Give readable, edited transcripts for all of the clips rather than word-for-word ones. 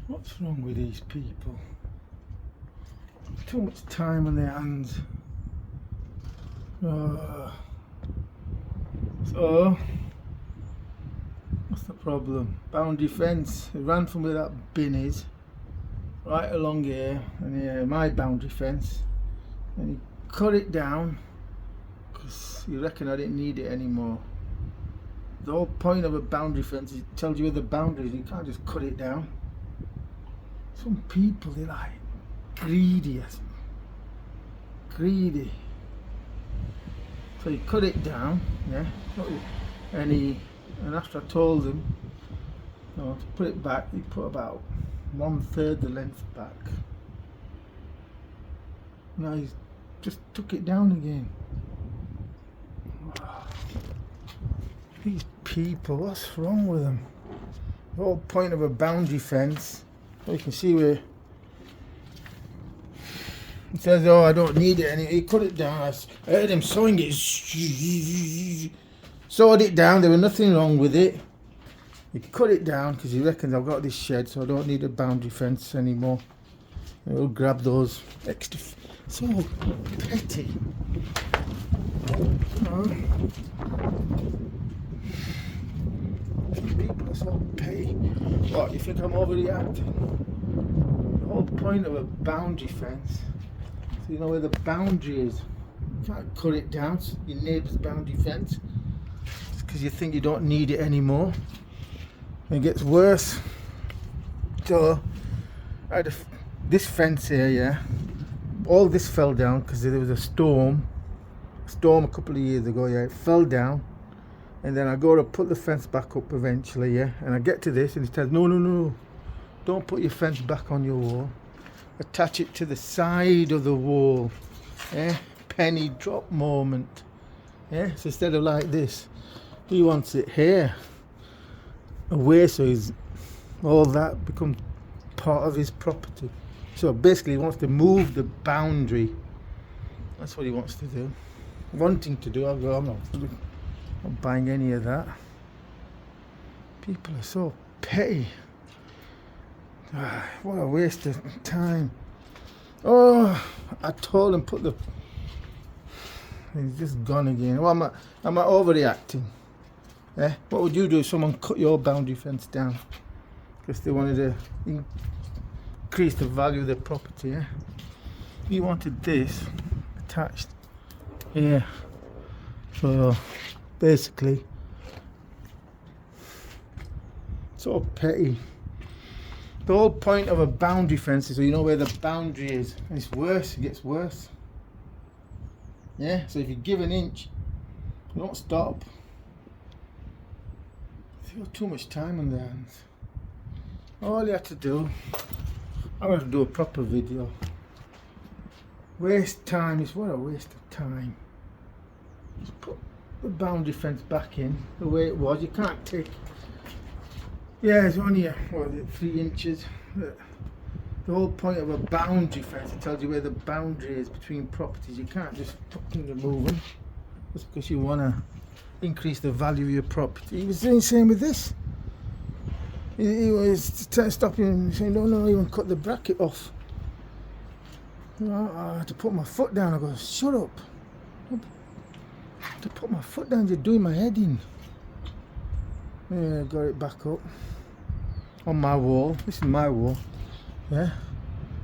What's wrong with these people? Too much time on their hands. So, what's the problem? Boundary fence. It ran from where that bin is, right along here, and yeah, my boundary fence. And he cut it down because he reckoned I didn't need it anymore. The whole point of a boundary fence is it tells you where the boundary is. You can't just cut it down. Some people, they're like greedy. So he cut it down, yeah. And after I told him, to put it back, he put about 1/3 the length back. Now he's just took it down again. These people, what's wrong with them? The whole point of a boundary fence, you can see where he says, "Oh, I don't need it," and he cut it down. I heard him sawing it. Sawed it down. There was nothing wrong with it. He cut it down because he reckons I've got this shed, so I don't need a boundary fence anymore. And we'll grab those extra. So petty. People are so petty. What, you think I'm overreacting? The whole point of a boundary fence, so you know where the boundary is. You can't cut it down, your neighbour's boundary fence, because you think you don't need it anymore. And it gets worse. So I had this fence here, yeah. All this fell down because there was a storm a couple of years ago, yeah. It fell down, and then I go to put the fence back up eventually, yeah. And I get to this, and he says, no, don't put your fence back on your wall. Attach it to the side of the wall, yeah. Penny drop moment, yeah. So instead of like this, he wants it here, away, so he's all that becomes part of his property. So basically he wants to move the boundary. That's what he wants to do. Wanting to do. I go, I'm not buying any of that. People are so petty. What a waste of time. Oh, I told him put the... He's just gone again. Well, am I overreacting? Eh? What would you do if someone cut your boundary fence down because they wanted to increase the value of their property? Eh? You wanted this attached here. So basically, so petty. The whole point of a boundary fence is so you know where the boundary is. And it's worse, it gets worse. Yeah, so if you give an inch, you don't stop. You've got too much time on their hands. All you have to do, I'm going to do a proper video. Waste time is what a waste of time. Just put the boundary fence back in the way it was. You can't take, yeah, it's only what is it, 3 inches. The whole point of a boundary fence, it tells you where the boundary is between properties. You can't just fucking remove them just because you want to increase the value of your property. He was doing the same with this. He was stopping, saying, no, even cut the bracket off. I had to put my foot down. I go, shut up. I had to put my foot down, you're doing my head in. Yeah, got it back up on my wall. This is my wall. Yeah,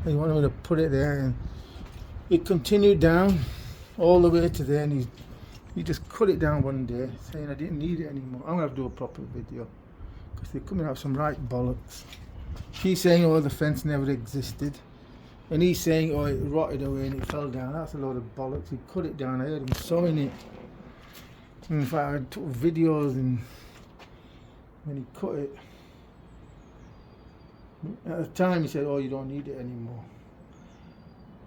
and he wanted me to put it there, and it continued down all the way to there, and he just cut it down one day, saying I didn't need it anymore. I'm gonna have to do a proper video because they're coming out some right bollocks. He's saying, oh, the fence never existed, and he's saying, oh, it rotted away and it fell down. That's a load of bollocks. He cut it down. I heard him sawing it. And in fact, I took videos and when he cut it. At the time he said, oh, you don't need it anymore.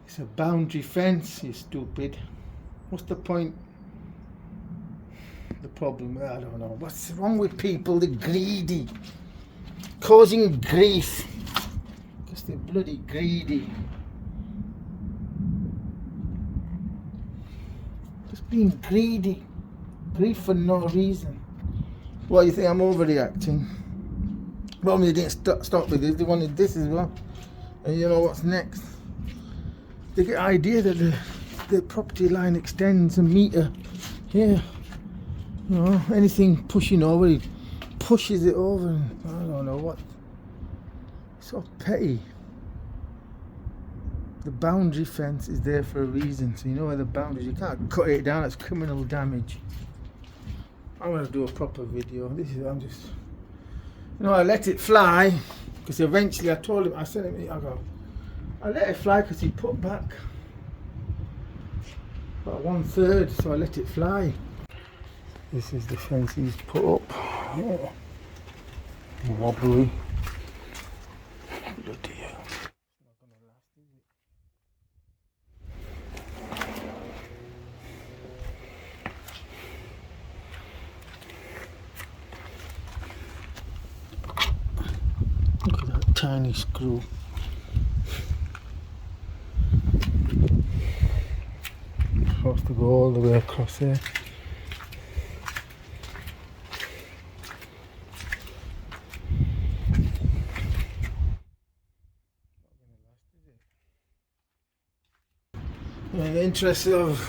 It's a boundary fence, you stupid. What's the point? The problem, I don't know. What's wrong with people? They're greedy. Causing grief. Because they're bloody greedy. Just being greedy. Grief for no reason. What, you think I'm overreacting? Well, they didn't stop with this, they wanted this as well. And you know what's next? They get the idea that the property line extends a metre here. You know, anything pushing over, it pushes it over, and I don't know what. It's so petty. The boundary fence is there for a reason, so you know where the boundaries. You can't cut it down. It's criminal damage. I'm gonna do a proper video. I'm just, you know, I let it fly because eventually I told him. I said him, I let it fly because he put back about 1/3, so I let it fly. This is the fence he's put up. Oh, wobbly. Bloody hell. It's not gonna last, is it? Look at that tiny screw. Supposed to go all the way across there. In the interest of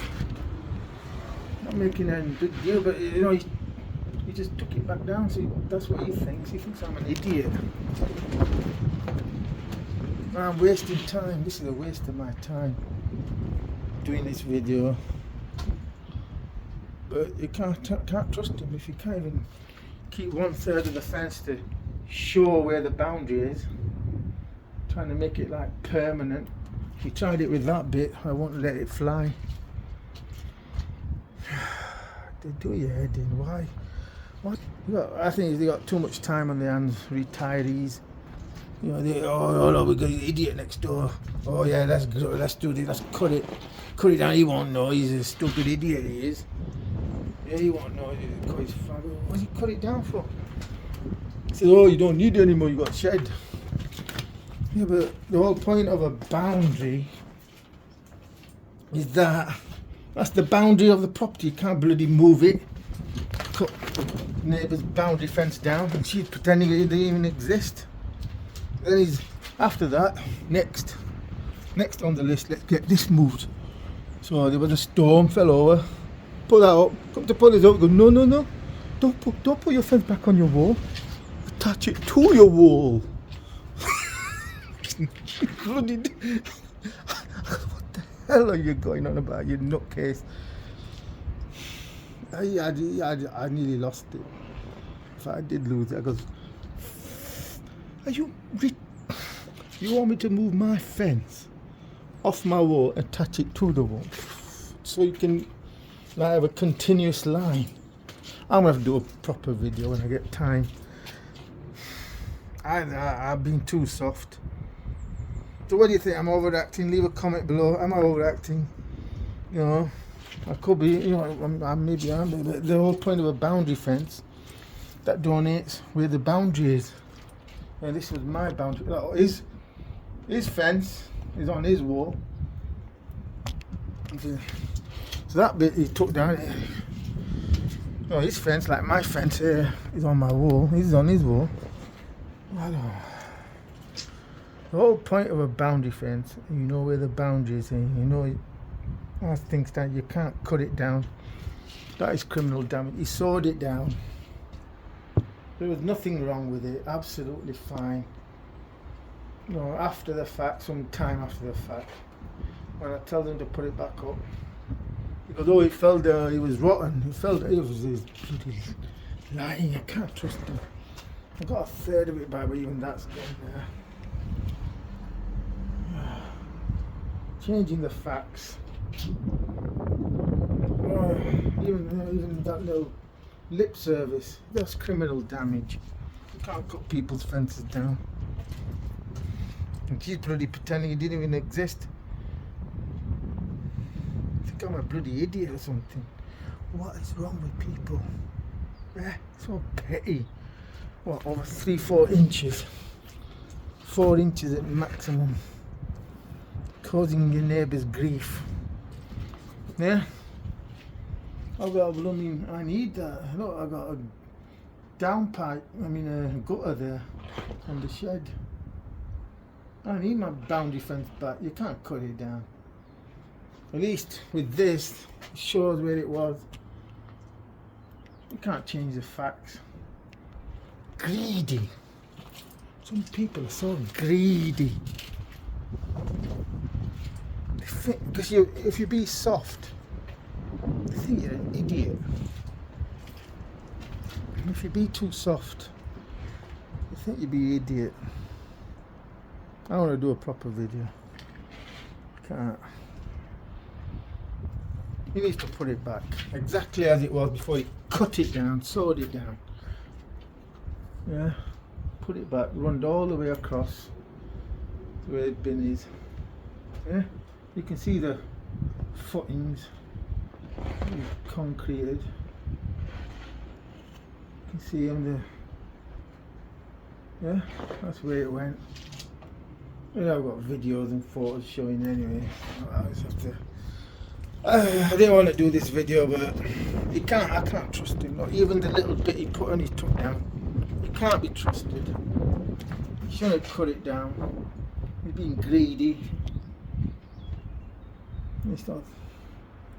not making a big deal, but you know, he just took it back down. So that's what he thinks. He thinks I'm an idiot. I'm wasting time. This is a waste of my time doing this video. But you can't trust him if you can't even keep 1/3 of the fence to show where the boundary is. Trying to make it like permanent. He tried it with that bit. I won't let it fly. They do your head in. Why? What? I think they got too much time on their hands. Retirees. You know, oh no, we got an idiot next door. Oh yeah, let's do this. Let's cut it down. He won't know. He's a stupid idiot. He is. Yeah, he won't know. What's he cut it down for? He said, oh, you don't need it anymore. You got shed. Yeah, but the whole point of a boundary is that's the boundary of the property. You can't bloody move it. Cut the neighbour's boundary fence down, and she's pretending it didn't even exist. Then he's after that. Next on the list, let's get this moved. So there was a storm, fell over. Put that up. Come to pull it up. Go no. Don't put your fence back on your wall. Attach it to your wall. What the hell are you going on about, you nutcase? I nearly lost it. If I did lose it, I goes, are you want me to move my fence off my wall, attach it to the wall, so you can like, have a continuous line? I'm gonna have to do a proper video when I get time. I've been too soft. So what do you think? I'm overacting? Leave a comment below. Am I overacting? You know, I could be. You know, maybe I'm. But the whole point of a boundary fence that donates where the boundary is. And this was my boundary. His fence is on his wall. So that bit he took down. No, his fence, like my fence here, is on my wall. He's on his wall. I don't know. The whole point of a boundary fence, you know where the boundary is, and you know I think that you can't cut it down. That is criminal damage. He sawed it down. There was nothing wrong with it. Absolutely fine. You know, after the fact, some time after the fact, when I tell them to put it back up, because oh, it fell down, it was rotten. It fell down. It was bloody lying. I can't trust him. I got 1/3 of it back, but even that's gone there. Changing the facts. Oh, even that little lip service, that's criminal damage. You can't cut people's fences down. And she's bloody pretending it didn't even exist. I think I'm a bloody idiot or something. What is wrong with people? Yeah, so petty. What, over 3-4 inches? 4 inches at maximum. Causing your neighbours grief. Yeah? I need that. Look, I got downpipe, gutter there on the shed. I need my boundary fence back. You can't cut it down. At least with this, it shows where it was. You can't change the facts. Greedy. Some people are so greedy. Because if you be soft, they think you're an idiot. And if you be too soft, they think you'd be an idiot. I want to do a proper video. Can't. He needs to put it back exactly as it was before he cut it down, sawed it down. Yeah, put it back, run all the way across to where the bin is. Yeah, you can see the footings concreted. You can see them there. Yeah, that's where it went. Yeah, I've got videos and photos showing anyway. I just have to. I didn't want to do this video, but I can't trust him. Not even the little bit he put on, he took down. He can't be trusted. He shouldn't have cut it down. He's being greedy. It's not,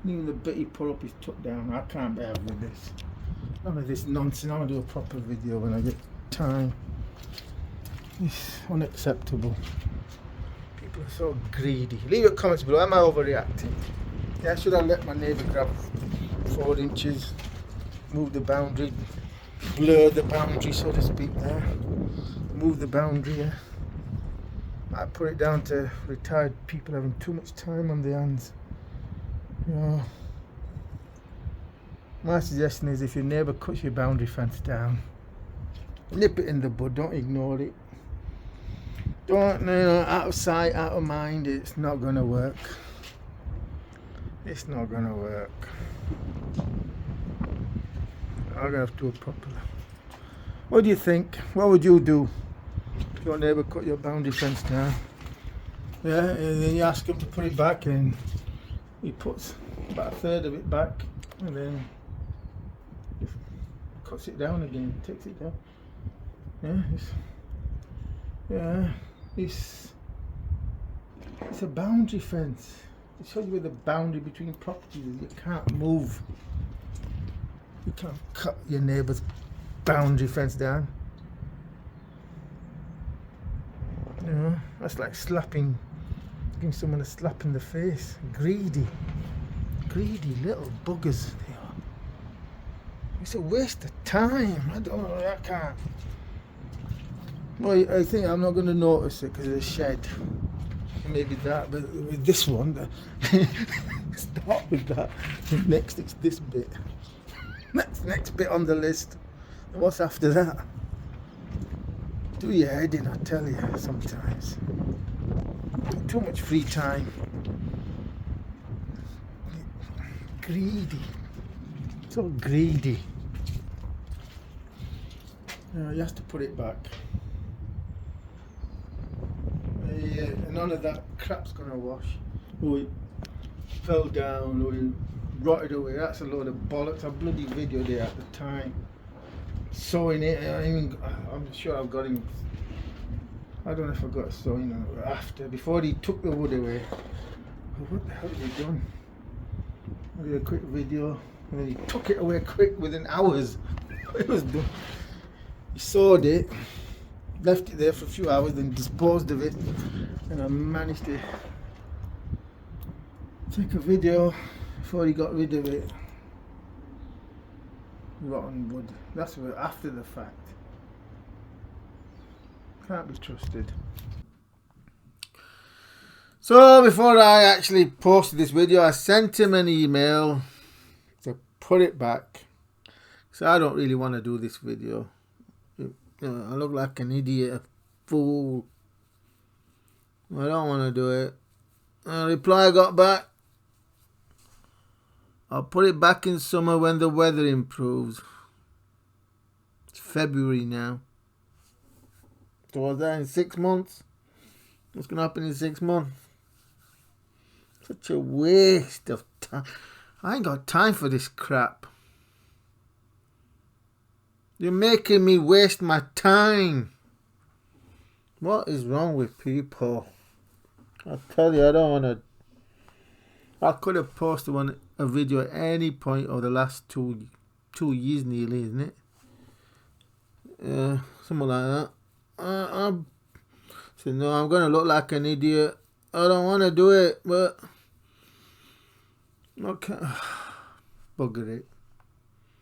even the bit he put up, he's took down. I can't bear with this. None of this nonsense. I'm going to do a proper video when I get time. It's unacceptable. People are so greedy. Leave your comments below. Am I overreacting? Yeah, should I let my neighbour grab 4 inches, move the boundary, blur the boundary, so to speak, there, move the boundary, yeah. I put it down to retired people having too much time on their hands. You know, my suggestion is if your neighbour cuts your boundary fence down, nip it in the bud, don't ignore it. Don't, out of sight, out of mind, it's not going to work. It's not gonna work. I'm gonna have to do it properly. What do you think? What would you do if your neighbour cut your boundary fence down? Yeah, and then you ask him to put it back, and he puts about 1/3 of it back, and then he cuts it down again, takes it down. It's a boundary fence. It shows you where the boundary between properties is. You can't move. You can't cut your neighbour's boundary fence down. You know, that's like giving someone a slap in the face. Greedy little buggers they are. It's a waste of time. I don't know, I can't. Well, I think I'm not going to notice it because of the shed. Maybe that, but with this one, start with that. Next, it's this bit. Next bit on the list. What's after that? Do your head in, I tell you, sometimes. Too much free time. Greedy. So greedy. You have to put it back. Yeah, none of that crap's gonna wash. Oh, it fell down, or it rotted away. That's a load of bollocks. I bloody videoed it at the time. Sewing it, I'm sure I've got him. I don't know if I got sewing after, before he took the wood away. What the hell have he done? I did a quick video, and then he took it away quick within hours. It was done. He sewed it. Left it there for a few hours, then disposed of it, and I managed to take a video before he got rid of it. Rotten wood. That's after the fact. Can't be trusted. So before I actually posted this video, I sent him an email to put it back. So I don't really want to do this video. I look like an idiot, a fool. I don't want to do it. A reply I got back. I'll put it back in summer when the weather improves. It's February now. So what's that, in 6 months? What's going to happen in 6 months? Such a waste of time. I ain't got time for this crap. You're making me waste my time. What is wrong with people? I tell you, I don't want to. I could have posted a video at any point over the last 2 years nearly, isn't it? Something like that. I said, no, I'm going to look like an idiot. I don't want to do it, but okay. Bugger it.